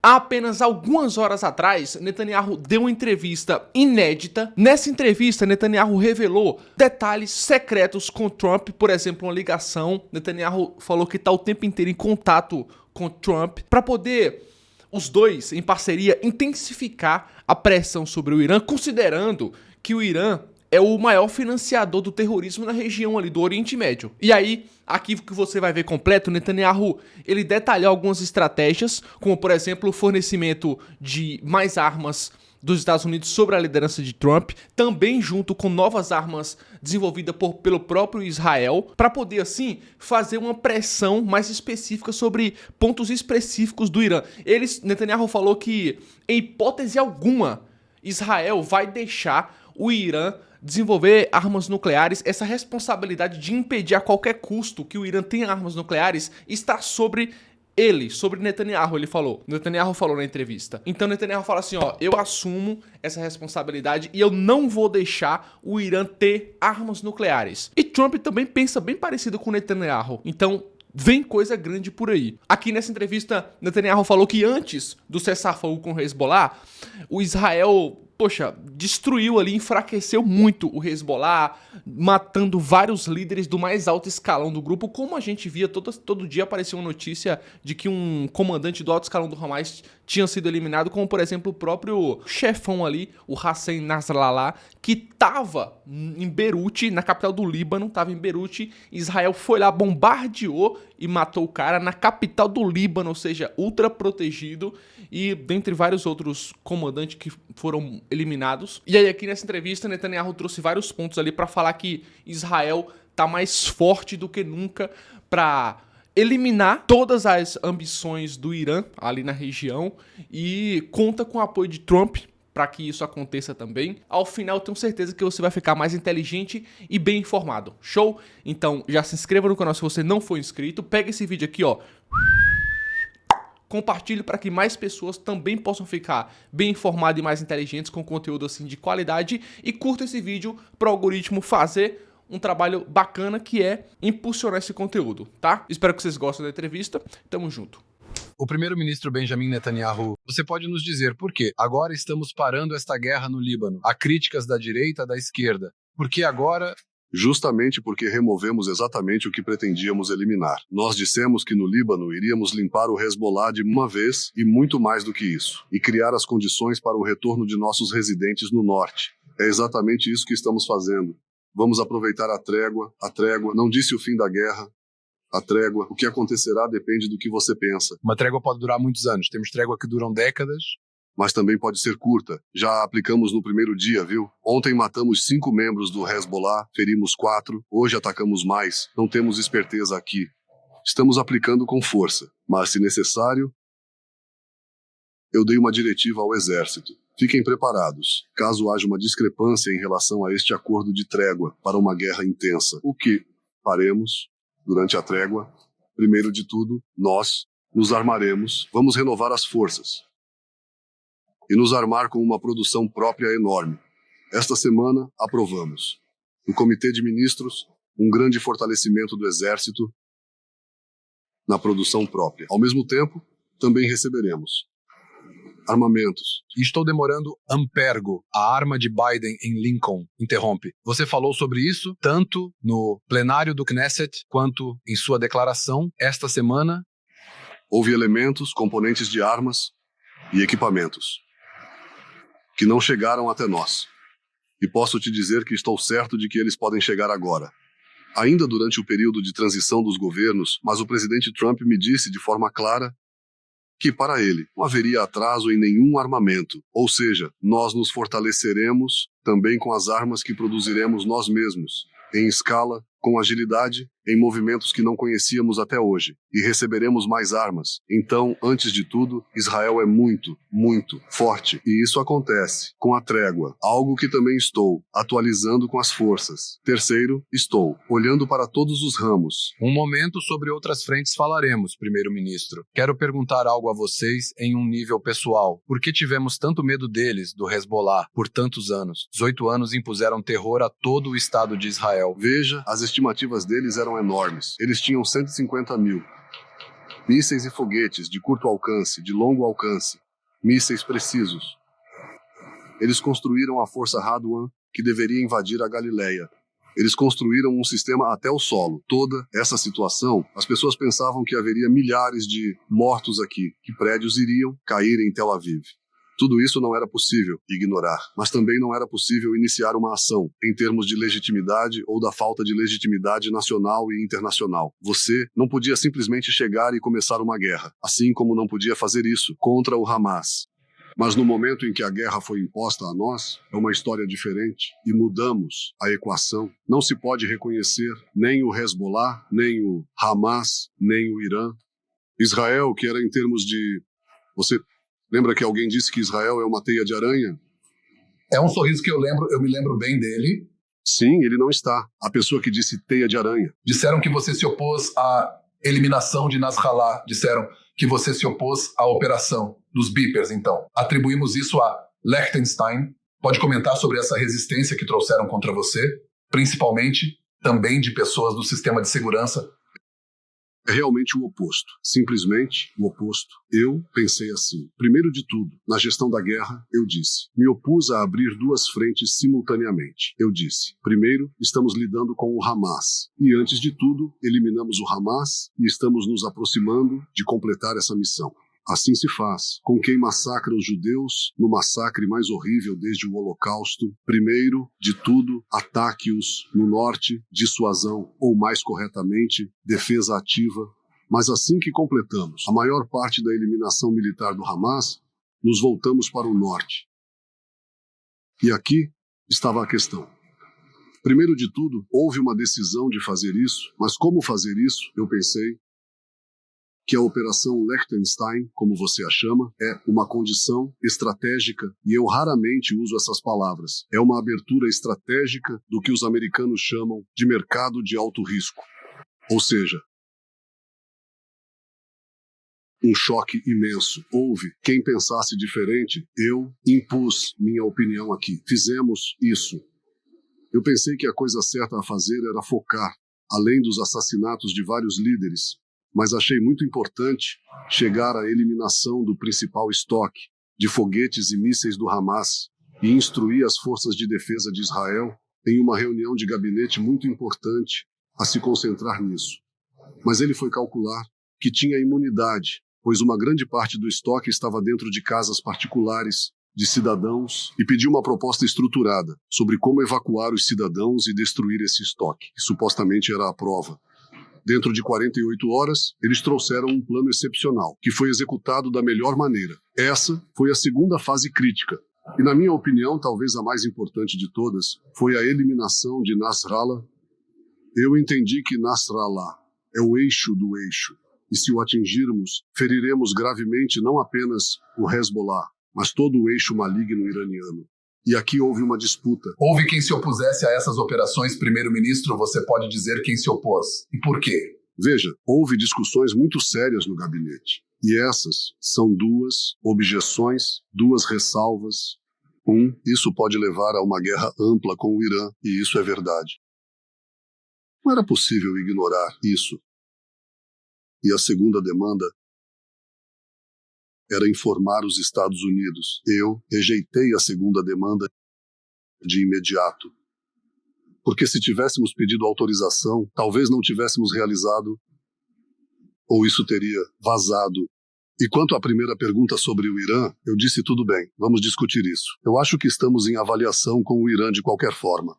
Há apenas algumas horas atrás, Netanyahu deu uma entrevista inédita. Nessa entrevista, Netanyahu revelou detalhes secretos com Trump, por exemplo, uma ligação. Netanyahu falou que está o tempo inteiro em contato com Trump para poder os dois, em parceria, intensificar a pressão sobre o Irã, considerando que o Irã é o maior financiador do terrorismo na região ali do Oriente Médio. E aí, aqui que você vai ver completo, Netanyahu, ele detalhou algumas estratégias, como por exemplo o fornecimento de mais armas dos Estados Unidos sobre a liderança de Trump, também junto com novas armas desenvolvidas pelo próprio Israel, para poder assim fazer uma pressão mais específica sobre pontos específicos do Irã. Netanyahu falou que, em hipótese alguma, Israel vai deixar o Irã desenvolver armas nucleares. Essa responsabilidade de impedir a qualquer custo que o Irã tenha armas nucleares está sobre ele, sobre Netanyahu, ele falou. Netanyahu falou na entrevista. Então Netanyahu fala assim, ó, eu assumo essa responsabilidade e eu não vou deixar o Irã ter armas nucleares. E Trump também pensa bem parecido com Netanyahu. Então vem coisa grande por aí. Aqui nessa entrevista, Netanyahu falou que antes do cessar-fogo com o Hezbollah, o Israel, poxa, destruiu ali, enfraqueceu muito o Hezbollah, matando vários líderes do mais alto escalão do grupo, como a gente via todo dia aparecia uma notícia de que um comandante do alto escalão do Hamas tinha sido eliminado, como por exemplo o próprio chefão ali, o Hassan Nasrallah, que estava em Beirute, na capital do Líbano, estava em Beirute, Israel foi lá, bombardeou e matou o cara na capital do Líbano, ou seja, ultra protegido, e dentre vários outros comandantes que foram eliminados. E aí aqui nessa entrevista, Netanyahu trouxe vários pontos ali para falar que Israel tá mais forte do que nunca para eliminar todas as ambições do Irã ali na região e conta com o apoio de Trump para que isso aconteça também. Ao final, tenho certeza que você vai ficar mais inteligente e bem informado. Show? Então, já se inscreva no canal se você não for inscrito. Pega esse vídeo aqui, ó. Compartilhe para que mais pessoas também possam ficar bem informadas e mais inteligentes com conteúdo assim de qualidade. E curta esse vídeo para o algoritmo fazer um trabalho bacana que é impulsionar esse conteúdo, tá? Espero que vocês gostem da entrevista. Tamo junto. O primeiro-ministro Benjamin Netanyahu, você pode nos dizer por quê? Agora estamos parando esta guerra no Líbano. Há críticas da direita e da esquerda. Por que agora? Justamente porque removemos exatamente o que pretendíamos eliminar. Nós dissemos que no Líbano iríamos limpar o Hezbollah de uma vez e muito mais do que isso, e criar as condições para o retorno de nossos residentes no norte. É exatamente isso que estamos fazendo. Vamos aproveitar a trégua. A trégua não disse o fim da guerra. A trégua, o que acontecerá depende do que você pensa. Uma trégua pode durar muitos anos. Temos trégua que duram décadas. Mas também pode ser curta. Já aplicamos no primeiro dia, viu? Ontem matamos 5 membros do Hezbollah, ferimos 4, hoje atacamos mais. Não temos esperteza aqui. Estamos aplicando com força, mas se necessário, eu dei uma diretiva ao exército. Fiquem preparados, caso haja uma discrepância em relação a este acordo de trégua para uma guerra intensa. O que faremos durante a trégua? Primeiro de tudo, nós nos armaremos, vamos renovar as forças e nos armar com uma produção própria enorme. Esta semana, aprovamos, no Comitê de Ministros, um grande fortalecimento do Exército na produção própria. Ao mesmo tempo, também receberemos armamentos. Estou demorando Ampergo, a arma de Biden em Lincoln. Interrompe. Você falou sobre isso tanto no plenário do Knesset quanto em sua declaração esta semana. Houve elementos, componentes de armas e equipamentos que não chegaram até nós. E posso te dizer que estou certo de que eles podem chegar agora. Ainda durante o período de transição dos governos, mas o presidente Trump me disse de forma clara que para ele não haveria atraso em nenhum armamento. Ou seja, nós nos fortaleceremos também com as armas que produziremos nós mesmos, em escala, com agilidade, em movimentos que não conhecíamos até hoje, e receberemos mais armas. Então, antes de tudo, Israel é muito, muito forte, e isso acontece com a trégua, algo que também estou atualizando com as forças. Terceiro, estou olhando para todos os ramos. Um momento sobre outras frentes falaremos, primeiro-ministro. Quero perguntar algo a vocês em um nível pessoal. Por que tivemos tanto medo deles, do Hezbollah, por tantos anos? 18 anos impuseram terror a todo o Estado de Israel. Veja, as estimativas deles eram enormes. Eles tinham 150 mil. Mísseis e foguetes de curto alcance, de longo alcance. Mísseis precisos. Eles construíram a Força Radwan, que deveria invadir a Galileia. Eles construíram um sistema até o solo. Toda essa situação, as pessoas pensavam que haveria milhares de mortos aqui, que prédios iriam cair em Tel Aviv. Tudo isso não era possível ignorar, mas também não era possível iniciar uma ação em termos de legitimidade ou da falta de legitimidade nacional e internacional. Você não podia simplesmente chegar e começar uma guerra, assim como não podia fazer isso contra o Hamas. Mas no momento em que a guerra foi imposta a nós, é uma história diferente e mudamos a equação. Não se pode reconhecer nem o Hezbollah, nem o Hamas, nem o Irã. Israel, que era em termos de... Você lembra que alguém disse que Israel é uma teia de aranha? É um sorriso que eu me lembro bem dele. Sim, ele não está. A pessoa que disse teia de aranha. Disseram que você se opôs à eliminação de Nasrallah. Disseram que você se opôs à operação dos beepers, então. Atribuímos isso a Liechtenstein. Pode comentar sobre essa resistência que trouxeram contra você, principalmente também de pessoas do sistema de segurança? É realmente o oposto. Simplesmente o oposto. Eu pensei assim. Primeiro de tudo, na gestão da guerra, eu disse. Me opus a abrir duas frentes simultaneamente. Eu disse. Primeiro, estamos lidando com o Hamas. E antes de tudo, eliminamos o Hamas e estamos nos aproximando de completar essa missão. Assim se faz com quem massacra os judeus no massacre mais horrível desde o Holocausto. Primeiro de tudo, ataque-os no norte, dissuasão, ou mais corretamente, defesa ativa. Mas assim que completamos a maior parte da eliminação militar do Hamas, nos voltamos para o norte. E aqui estava a questão. Primeiro de tudo, houve uma decisão de fazer isso, mas como fazer isso, eu pensei que a Operação Liechtenstein, como você a chama, é uma condição estratégica, e eu raramente uso essas palavras. É uma abertura estratégica do que os americanos chamam de mercado de alto risco. Ou seja, um choque imenso. Houve quem pensasse diferente, eu impus minha opinião aqui. Fizemos isso. Eu pensei que a coisa certa a fazer era focar, além dos assassinatos de vários líderes, mas achei muito importante chegar à eliminação do principal estoque de foguetes e mísseis do Hamas e instruir as forças de defesa de Israel em uma reunião de gabinete muito importante a se concentrar nisso. Mas ele foi calcular que tinha imunidade, pois uma grande parte do estoque estava dentro de casas particulares de cidadãos e pediu uma proposta estruturada sobre como evacuar os cidadãos e destruir esse estoque, que supostamente era a prova. Dentro de 48 horas, eles trouxeram um plano excepcional, que foi executado da melhor maneira. Essa foi a segunda fase crítica. E, na minha opinião, talvez a mais importante de todas, foi a eliminação de Nasrallah. Eu entendi que Nasrallah é o eixo do eixo. E se o atingirmos, feriremos gravemente não apenas o Hezbollah, mas todo o eixo maligno iraniano. E aqui houve uma disputa. Houve quem se opusesse a essas operações, primeiro-ministro? Você pode dizer quem se opôs. E por quê? Veja, houve discussões muito sérias no gabinete. E essas são duas objeções, duas ressalvas. Isso pode levar a uma guerra ampla com o Irã, e isso é verdade. Não era possível ignorar isso. E a segunda demanda era informar os Estados Unidos. Eu rejeitei a segunda demanda de imediato. Porque se tivéssemos pedido autorização, talvez não tivéssemos realizado, ou isso teria vazado. E quanto à primeira pergunta sobre o Irã, eu disse tudo bem, vamos discutir isso. Eu acho que estamos em avaliação com o Irã de qualquer forma.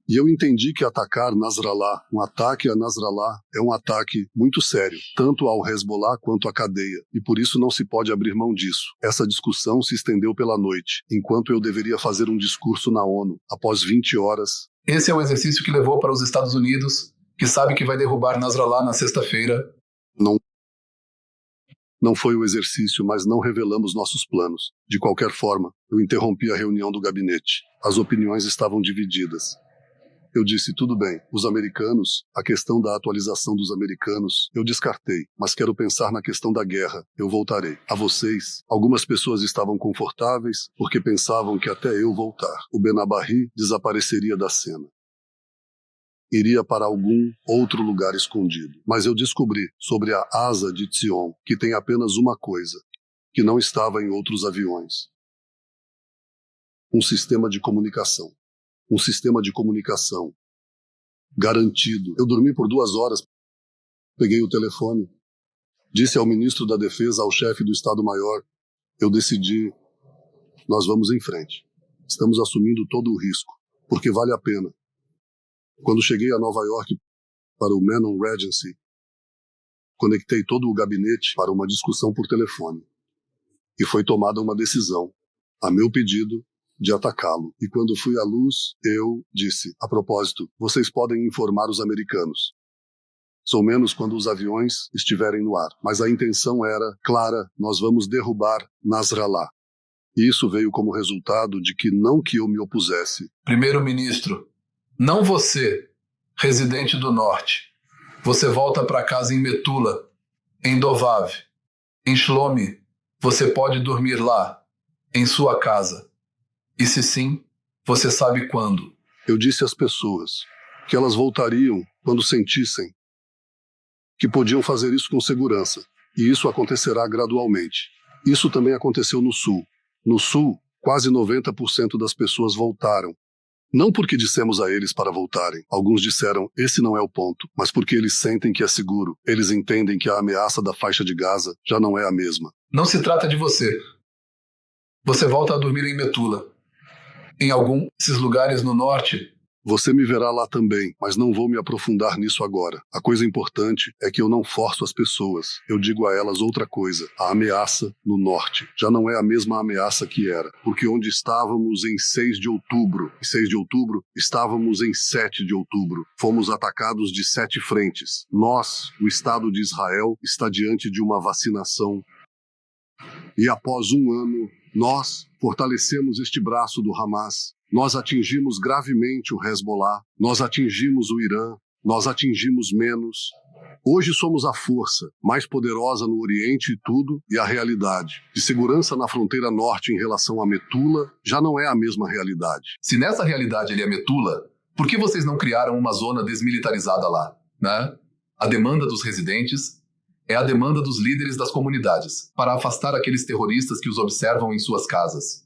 E eu entendi que atacar Nasrallah, um ataque a Nasrallah, é um ataque muito sério, tanto ao Hezbollah quanto à cadeia, e por isso não se pode abrir mão disso. Essa discussão se estendeu pela noite, enquanto eu deveria fazer um discurso na ONU, após 20 horas. Esse é o exercício que levou para os Estados Unidos, que sabe que vai derrubar Nasrallah na sexta-feira. Não foi o exercício, mas não revelamos nossos planos. De qualquer forma, eu interrompi a reunião do gabinete. As opiniões estavam divididas. Eu disse, tudo bem, os americanos, a questão da atualização dos americanos, eu descartei, mas quero pensar na questão da guerra, eu voltarei. A vocês, algumas pessoas estavam confortáveis porque pensavam que até eu voltar, o Benabarri desapareceria da cena. iria para algum outro lugar escondido. Mas eu descobri sobre a asa de Tzion que tem apenas uma coisa, que não estava em outros aviões. Um sistema de comunicação. Um sistema de comunicação garantido. Eu dormi por 2 horas, peguei o telefone, disse ao ministro da Defesa, ao chefe do Estado-Maior, eu decidi, nós vamos em frente. Estamos assumindo todo o risco, porque vale a pena. Quando cheguei a Nova York para o Menon Regency, conectei todo o gabinete para uma discussão por telefone. E foi tomada uma decisão, a meu pedido, de atacá-lo. E quando fui à luz, eu disse, a propósito, vocês podem informar os americanos. São menos quando os aviões estiverem no ar. Mas a intenção era, clara, nós vamos derrubar Nasrallah. E isso veio como resultado de que não que eu me opusesse. Primeiro-ministro, não você, residente do norte. Você volta para casa em Metula, em Dovav, em Shlomi. Você pode dormir lá, em sua casa. E se sim, você sabe quando. Eu disse às pessoas que elas voltariam quando sentissem que podiam fazer isso com segurança. E isso acontecerá gradualmente. Isso também aconteceu no Sul. No Sul, quase 90% das pessoas voltaram. Não porque dissemos a eles para voltarem. Alguns disseram, esse não é o ponto, mas porque eles sentem que é seguro. Eles entendem que a ameaça da faixa de Gaza já não é a mesma. Não se trata de você. Você volta a dormir em Metula. Em algum desses lugares no norte. Você me verá lá também, mas não vou me aprofundar nisso agora. A coisa importante é que eu não forço as pessoas. Eu digo a elas outra coisa. A ameaça no norte já não é a mesma ameaça que era. Porque onde estávamos em 6 de outubro, estávamos em 7 de outubro. Fomos atacados de 7 frentes. Nós, o Estado de Israel, está diante de uma vacinação. E após 1 ano, nós fortalecemos este braço do Hamas. Nós atingimos gravemente o Hezbollah. Nós atingimos o Irã. Nós atingimos menos. Hoje somos a força mais poderosa no Oriente e tudo, e a realidade de segurança na fronteira norte em relação a Metula já não é a mesma realidade. Se nessa realidade ele é Metula, por que vocês não criaram uma zona desmilitarizada lá, né? A demanda dos residentes é a demanda dos líderes das comunidades, para afastar aqueles terroristas que os observam em suas casas.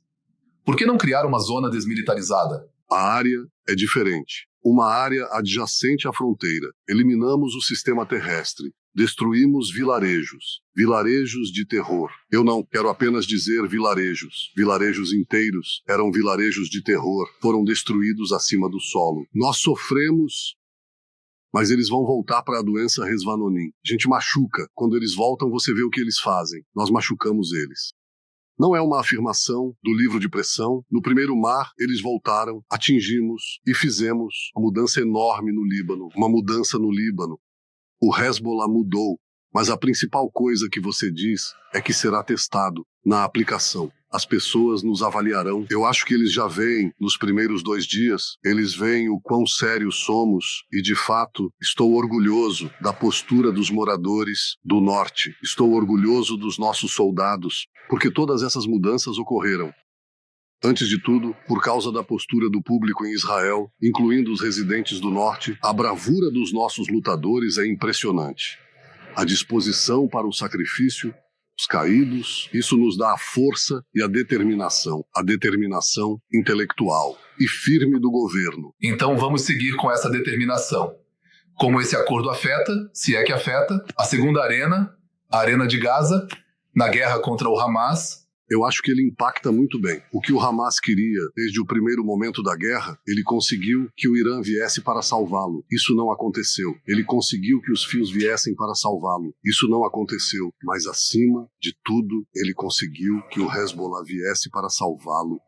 Por que não criar uma zona desmilitarizada? A área é diferente. Uma área adjacente à fronteira. Eliminamos o sistema terrestre. Destruímos vilarejos. Vilarejos de terror. Eu não quero apenas dizer vilarejos. Vilarejos inteiros eram vilarejos de terror. Foram destruídos acima do solo. Nós sofremos, mas eles vão voltar para a doença Resvanonim. A gente machuca. Quando eles voltam, você vê o que eles fazem. Nós machucamos eles. Não é uma afirmação do livro de pressão. No primeiro mar, eles voltaram, atingimos e fizemos uma mudança enorme no Líbano. Uma mudança no Líbano. O Hezbollah mudou, mas a principal coisa que você diz é que será testado na aplicação. As pessoas nos avaliarão. Eu acho que eles já veem, nos primeiros 2 dias, eles veem o quão sérios somos e, de fato, estou orgulhoso da postura dos moradores do norte. Estou orgulhoso dos nossos soldados, porque todas essas mudanças ocorreram. Antes de tudo, por causa da postura do público em Israel, incluindo os residentes do norte, a bravura dos nossos lutadores é impressionante. A disposição para o sacrifício, os caídos, isso nos dá a força e a determinação intelectual e firme do governo. Então vamos seguir com essa determinação. Como esse acordo afeta, se é que afeta, a segunda arena, a arena de Gaza, na guerra contra o Hamas. Eu acho que ele impacta muito bem. O que o Hamas queria desde o primeiro momento da guerra, ele conseguiu que o Irã viesse para salvá-lo. Isso não aconteceu. Ele conseguiu que os fios viessem para salvá-lo. Isso não aconteceu. Mas acima de tudo, ele conseguiu que o Hezbollah viesse para salvá-lo.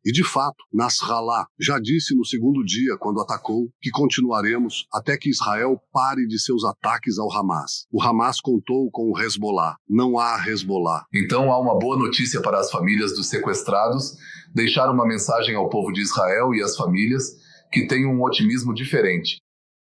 E de fato, Nasrallah já disse no segundo dia, quando atacou, que continuaremos até que Israel pare de seus ataques ao Hamas. O Hamas contou com o Hezbollah. Não há Hezbollah. Então há uma boa notícia para as famílias dos sequestrados, deixar uma mensagem ao povo de Israel e às famílias que tenham um otimismo diferente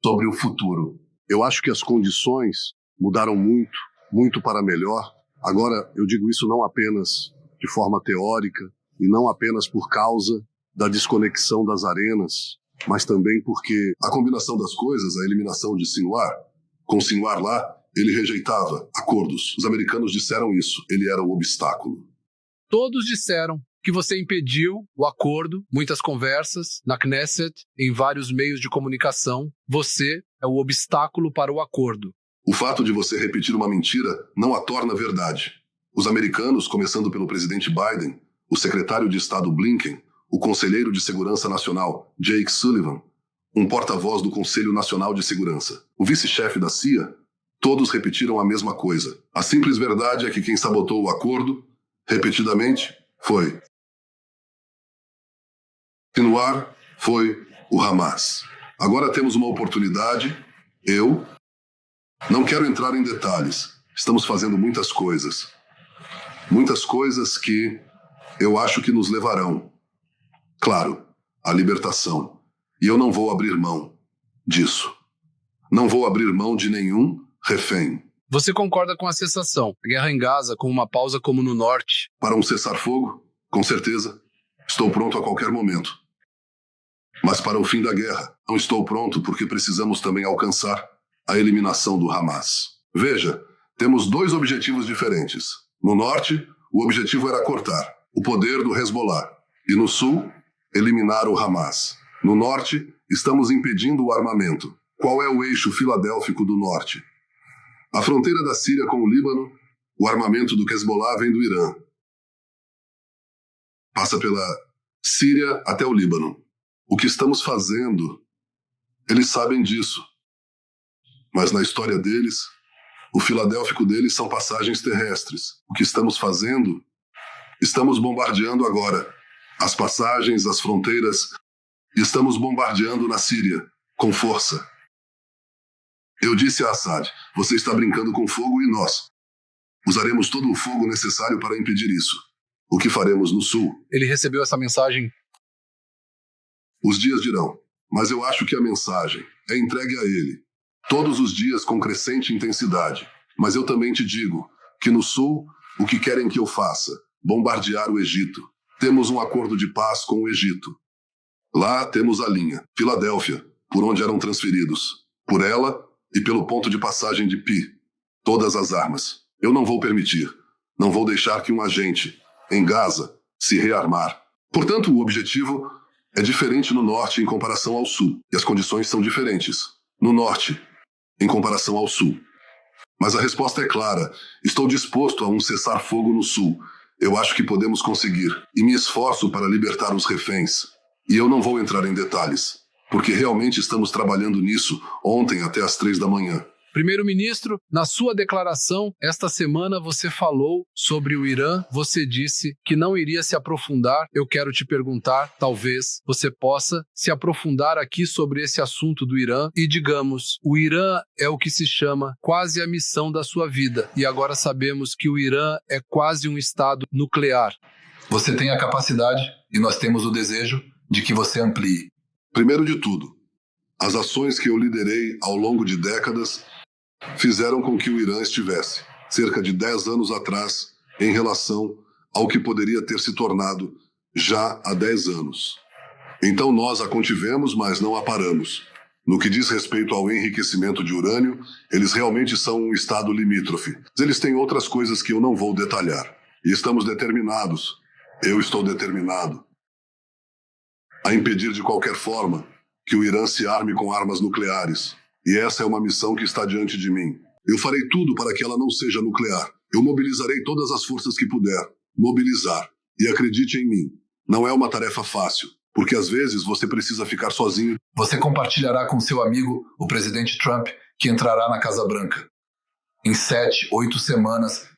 sobre o futuro. Eu acho que as condições mudaram muito, muito para melhor. Agora, eu digo isso não apenas de forma teórica, e não apenas por causa da desconexão das arenas, mas também porque a combinação das coisas, a eliminação de Sinwar, com Sinwar lá, ele rejeitava acordos. Os americanos disseram isso, ele era o obstáculo. Todos disseram que você impediu o acordo, muitas conversas na Knesset, em vários meios de comunicação. Você é o obstáculo para o acordo. O fato de você repetir uma mentira não a torna verdade. Os americanos, começando pelo presidente Biden, o secretário de Estado Blinken, o conselheiro de Segurança Nacional Jake Sullivan, um porta-voz do Conselho Nacional de Segurança, o vice-chefe da CIA, todos repetiram a mesma coisa. A simples verdade é que quem sabotou o acordo, repetidamente, foi Sinwar, foi o Hamas. Agora temos uma oportunidade. Eu não quero entrar em detalhes. Estamos fazendo muitas coisas. Muitas coisas que eu acho que nos levarão, claro, à libertação. E eu não vou abrir mão disso. Não vou abrir mão de nenhum refém. Você concorda com a cessação, a guerra em Gaza, com uma pausa como no norte? Para um cessar-fogo, com certeza, estou pronto a qualquer momento. Mas para o fim da guerra, não estou pronto porque precisamos também alcançar a eliminação do Hamas. Veja, temos dois objetivos diferentes. No norte, o objetivo era cortar o poder do Hezbollah. E no sul, eliminar o Hamas. No norte, estamos impedindo o armamento. Qual é o eixo filadélfico do norte? A fronteira da Síria com o Líbano, o armamento do Hezbollah vem do Irã. Passa pela Síria até o Líbano. O que estamos fazendo, eles sabem disso. Mas na história deles, o filadélfico deles são passagens terrestres. O que estamos fazendo, estamos bombardeando agora as passagens, as fronteiras, e estamos bombardeando na Síria, com força. Eu disse a Assad, você está brincando com fogo e nós usaremos todo o fogo necessário para impedir isso. O que faremos no sul? Ele recebeu essa mensagem? Os dias dirão, mas eu acho que a mensagem é entregue a ele, todos os dias com crescente intensidade. Mas eu também te digo que no sul, o que querem que eu faça? Bombardear o Egito. Temos um acordo de paz com o Egito. Lá temos a linha, Filadélfia, por onde eram transferidos. Por ela e pelo ponto de passagem de Pi. Todas as armas. Eu não vou permitir. Não vou deixar que um agente, em Gaza, se rearmar. Portanto, o objetivo é diferente no norte em comparação ao sul. E as condições são diferentes. No norte, em comparação ao sul. Mas a resposta é clara. Estou disposto a um cessar-fogo no sul. Eu acho que podemos conseguir. E me esforço para libertar os reféns. E eu não vou entrar em detalhes, porque realmente estamos trabalhando nisso ontem até às 3 da manhã. Primeiro-ministro, na sua declaração, esta semana você falou sobre o Irã, você disse que não iria se aprofundar. Eu quero te perguntar, talvez você possa se aprofundar aqui sobre esse assunto do Irã e, digamos, o Irã é o que se chama quase a missão da sua vida e agora sabemos que o Irã é quase um estado nuclear. Você tem a capacidade e nós temos o desejo de que você amplie. Primeiro de tudo, as ações que eu liderei ao longo de décadas fizeram com que o Irã estivesse, cerca de 10 anos atrás, em relação ao que poderia ter se tornado já há 10 anos. Então nós a contivemos, mas não a paramos. No que diz respeito ao enriquecimento de urânio, eles realmente são um estado limítrofe. Eles têm outras coisas que eu não vou detalhar. E estamos determinados, eu estou determinado, a impedir de qualquer forma que o Irã se arme com armas nucleares. E essa é uma missão que está diante de mim. Eu farei tudo para que ela não seja nuclear. Eu mobilizarei todas as forças que puder. Mobilizar. E acredite em mim, não é uma tarefa fácil, porque às vezes você precisa ficar sozinho. Você compartilhará com seu amigo, o presidente Trump, que entrará na Casa Branca. Em 7, 8 semanas,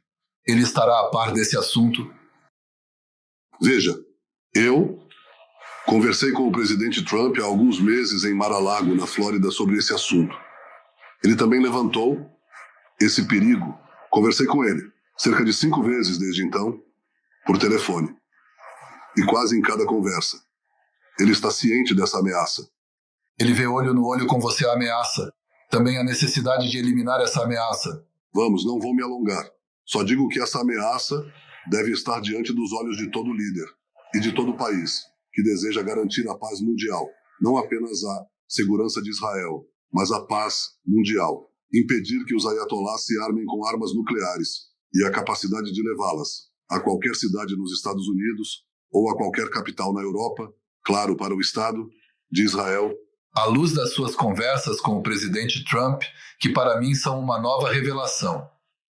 ele estará a par desse assunto. Veja, eu conversei com o presidente Trump há alguns meses em Mar-a-Lago, na Flórida, sobre esse assunto. Ele também levantou esse perigo. Conversei com ele cerca de 5 vezes desde então, por telefone. E quase em cada conversa. Ele está ciente dessa ameaça. Ele vê olho no olho com você a ameaça. Também a necessidade de eliminar essa ameaça. Vamos, não vou me alongar. Só digo que essa ameaça deve estar diante dos olhos de todo líder e de todo país que deseja garantir a paz mundial. não apenas a segurança de Israel, mas a paz mundial. Impedir que os ayatolás se armem com armas nucleares e a capacidade de levá-las a qualquer cidade nos Estados Unidos ou a qualquer capital na Europa, claro, para o Estado de Israel. À luz das suas conversas com o presidente Trump, que para mim são uma nova revelação,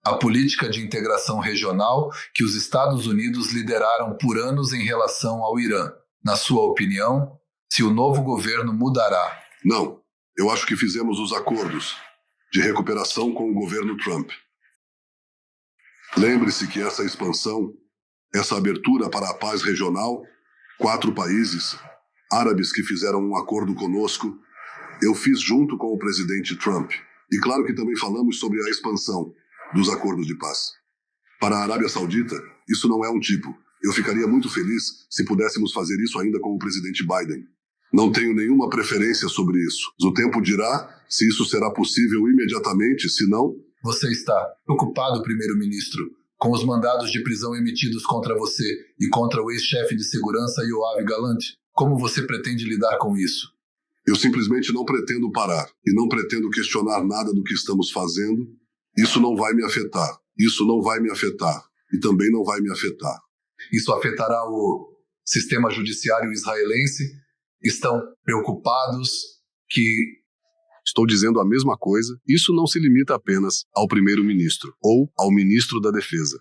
a política de integração regional que os Estados Unidos lideraram por anos em relação ao Irã. Na sua opinião, se o novo governo mudará? Não, eu acho que fizemos os acordos de recuperação com o governo Trump. Lembre-se que essa expansão, essa abertura para a paz regional, 4 países árabes que fizeram um acordo conosco, eu fiz junto com o presidente Trump. E claro que também falamos sobre a expansão dos acordos de paz. Para a Arábia Saudita, isso não é um tipo. Eu ficaria muito feliz se pudéssemos fazer isso ainda com o presidente Biden. Não tenho nenhuma preferência sobre isso. O tempo dirá se isso será possível imediatamente, se não... Você está preocupado, primeiro-ministro, com os mandados de prisão emitidos contra você e contra o ex-chefe de segurança Yoav Gallant? Como você pretende lidar com isso? Eu simplesmente não pretendo parar e não pretendo questionar nada do que estamos fazendo. Isso não vai me afetar. Isso não vai me afetar. E também não vai me afetar. Isso afetará o sistema judiciário israelense? Estão preocupados que... Estou dizendo a mesma coisa. Isso não se limita apenas ao primeiro-ministro ou ao ministro da Defesa.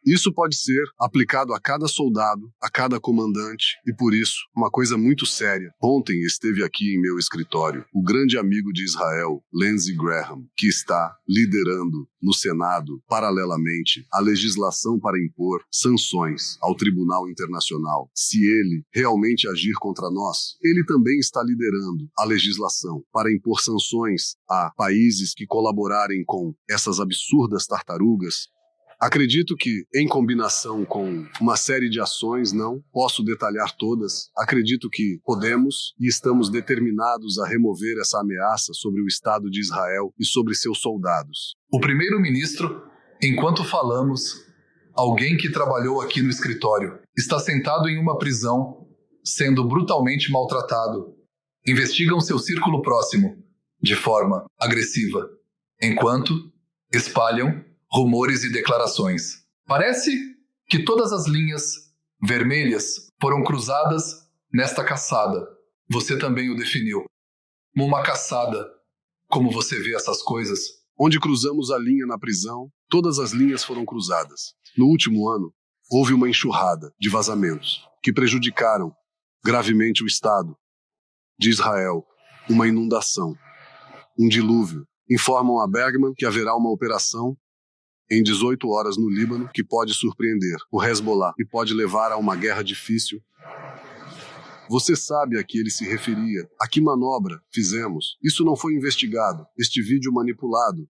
Isso pode ser aplicado a cada soldado, a cada comandante, e por isso, uma coisa muito séria. Ontem esteve aqui em meu escritório o grande amigo de Israel, Lindsey Graham, que está liderando no Senado, paralelamente, a legislação para impor sanções ao Tribunal Internacional. Se ele realmente agir contra nós, ele também está liderando a legislação para impor sanções a países que colaborarem com essas absurdas tartarugas. Acredito que, em combinação com uma série de ações, não posso detalhar todas, acredito que podemos e estamos determinados a remover essa ameaça sobre o Estado de Israel e sobre seus soldados. O primeiro-ministro, enquanto falamos, alguém que trabalhou aqui no escritório, está sentado em uma prisão, sendo brutalmente maltratado. Investigam seu círculo próximo, de forma agressiva, enquanto espalham rumores e declarações. Parece que todas as linhas vermelhas foram cruzadas nesta caçada. Você também o definiu. Uma caçada. Como você vê essas coisas? Onde cruzamos a linha na prisão, todas as linhas foram cruzadas. No último ano, houve uma enxurrada de vazamentos que prejudicaram gravemente o Estado de Israel. Uma inundação, um dilúvio. Informam a Bergman que haverá uma operação em 18 horas no Líbano, que pode surpreender o Hezbollah e pode levar a uma guerra difícil. Você sabe a que ele se referia. A que manobra fizemos? Isso não foi investigado. Este vídeo manipulado.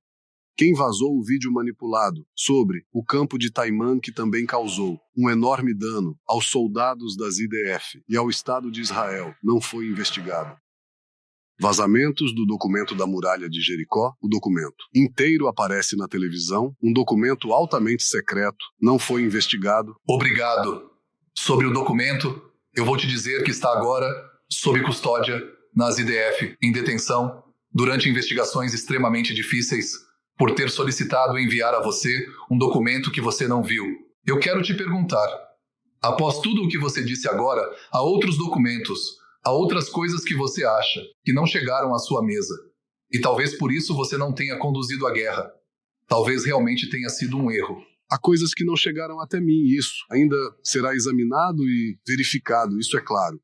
Quem vazou o vídeo manipulado sobre o campo de Taimã, que também causou um enorme dano aos soldados das IDF e ao Estado de Israel, não foi investigado. Vazamentos do documento da muralha de Jericó, o documento inteiro aparece na televisão, um documento altamente secreto, não foi investigado. Obrigado. Sobre o documento, eu vou te dizer que está agora sob custódia nas IDF, em detenção, durante investigações extremamente difíceis, por ter solicitado enviar a você um documento que você não viu. Eu quero te perguntar, após tudo o que você disse agora, há outros documentos, há outras coisas que você acha que não chegaram à sua mesa. E talvez por isso você não tenha conduzido a guerra. Talvez realmente tenha sido um erro. Há coisas que não chegaram até mim, isso ainda será examinado e verificado, isso é claro.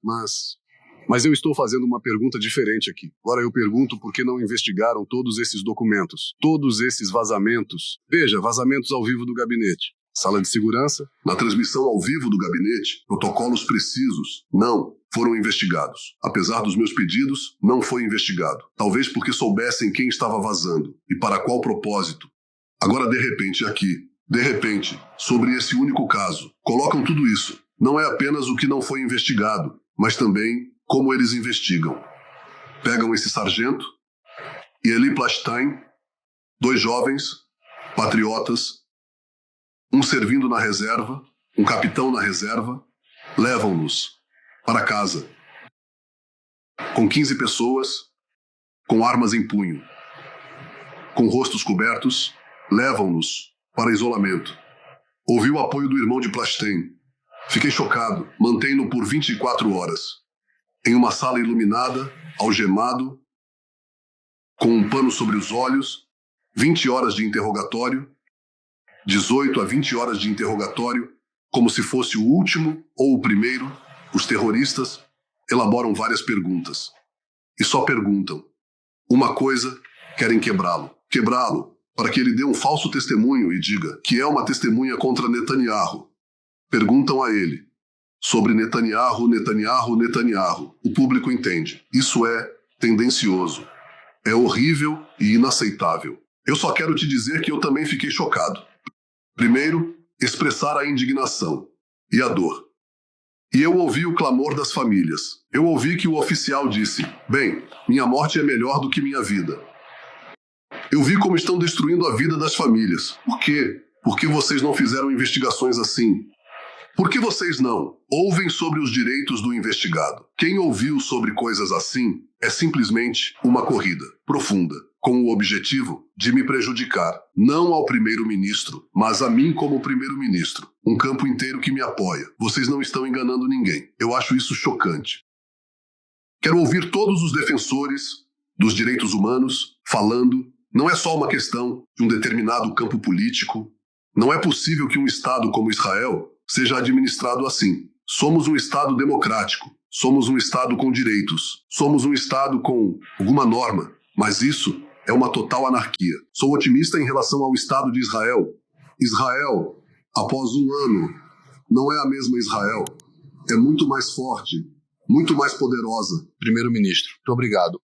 Mas eu estou fazendo uma pergunta diferente aqui. Agora eu pergunto por que não investigaram todos esses documentos, todos esses vazamentos. Veja, vazamentos ao vivo do gabinete. Sala de segurança, na transmissão ao vivo do gabinete, protocolos precisos, não foram investigados. Apesar dos meus pedidos, não foi investigado. Talvez porque soubessem quem estava vazando e para qual propósito. Agora, de repente, sobre esse único caso, colocam tudo isso. Não é apenas o que não foi investigado, mas também como eles investigam. Pegam esse sargento e Eli Plashtein, 2 jovens, patriotas, um servindo na reserva, um capitão na reserva, levam-nos para casa. com 15 pessoas, com armas em punho, com rostos cobertos, levam-nos para isolamento. Ouvi o apoio do irmão de Plastem. Fiquei chocado. Mantém-no por 24 horas. Em uma sala iluminada, algemado, com um pano sobre os olhos, 20 horas de interrogatório, 18 a 20 horas de interrogatório, como se fosse o último ou o primeiro. Os terroristas elaboram várias perguntas. E só perguntam. Uma coisa, querem quebrá-lo. Quebrá-lo para que ele dê um falso testemunho e diga que é uma testemunha contra Netanyahu. Perguntam a ele sobre Netanyahu, Netanyahu, Netanyahu. O público entende. Isso é tendencioso. É horrível e inaceitável. Eu só quero te dizer que eu também fiquei chocado. Primeiro, expressar a indignação e a dor. E eu ouvi o clamor das famílias. Eu ouvi que o oficial disse: bem, minha morte é melhor do que minha vida. Eu vi como estão destruindo a vida das famílias. Por quê? Por que vocês não fizeram investigações assim? Por que vocês não ouvem sobre os direitos do investigado? Quem ouviu sobre coisas assim é simplesmente uma corrida profunda, com o objetivo de me prejudicar, não ao primeiro-ministro, mas a mim como primeiro-ministro. Um campo inteiro que me apoia. Vocês não estão enganando ninguém. Eu acho isso chocante. Quero ouvir todos os defensores dos direitos humanos falando. Não é só uma questão de um determinado campo político. Não é possível que um Estado como Israel seja administrado assim. Somos um Estado democrático. Somos um Estado com direitos. Somos um Estado com alguma norma. Mas isso é uma total anarquia. Sou otimista em relação ao Estado de Israel. Israel, após um ano, não é a mesma Israel. É muito mais forte, muito mais poderosa. Primeiro-ministro, muito obrigado.